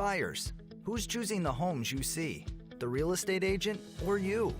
Buyers. Who's choosing the homes you see? The real estate agent or you?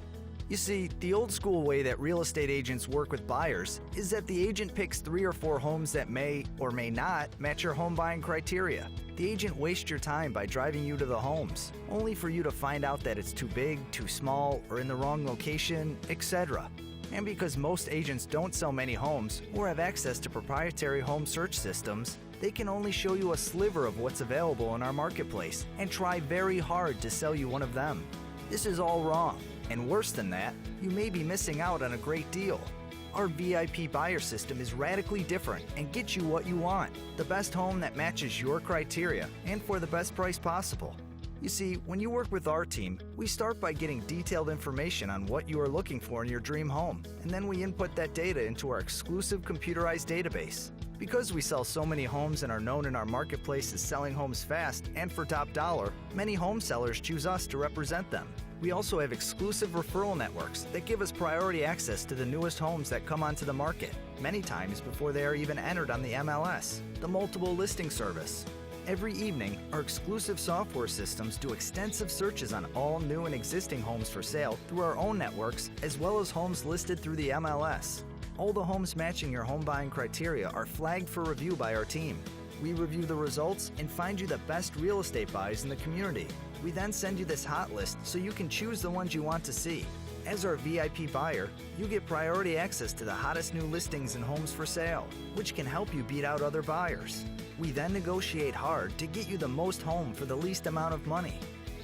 You see, the old school way that real estate agents work with buyers is that the agent picks 3 or 4 homes that may or may not match your home buying criteria. The agent wastes your time by driving you to the homes, only for you to find out that it's too big, too small, or in the wrong location, etc. And because most agents don't sell many homes or have access to proprietary home search systems, they can only show you a sliver of what's available in our marketplace and try very hard to sell you one of them. This is all wrong, and worse than that, you may be missing out on a great deal. Our VIP buyer system is radically different and gets you what you want, the best home that matches your criteria and for the best price possible. You see, when you work with our team, we start by getting detailed information on what you are looking for in your dream home, and then we input that data into our exclusive computerized database. Because we sell so many homes and are known in our marketplace as selling homes fast and for top dollar, many home sellers choose us to represent them. We also have exclusive referral networks that give us priority access to the newest homes that come onto the market, many times before they are even entered on the MLS, the multiple listing service. Every evening, our exclusive software systems do extensive searches on all new and existing homes for sale through our own networks, as well as homes listed through the MLS. All the homes matching your home buying criteria are flagged for review by our team. We review the results and find you the best real estate buys in the community. We then send you this hot list so you can choose the ones you want to see. As our VIP buyer, you get priority access to the hottest new listings and homes for sale, which can help you beat out other buyers. We then negotiate hard to get you the most home for the least amount of money.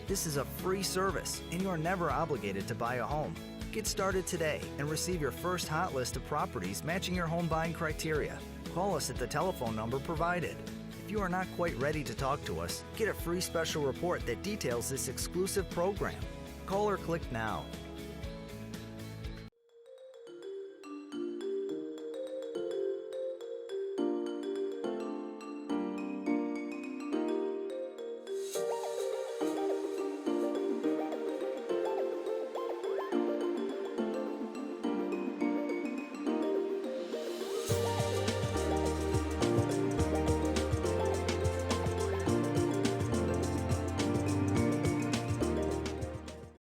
This is a free service, and you are never obligated to buy a home. Get started today and receive your first hot list of properties matching your home buying criteria. Call us at the telephone number provided. If you are not quite ready to talk to us, get a free special report that details this exclusive program. Call or click now.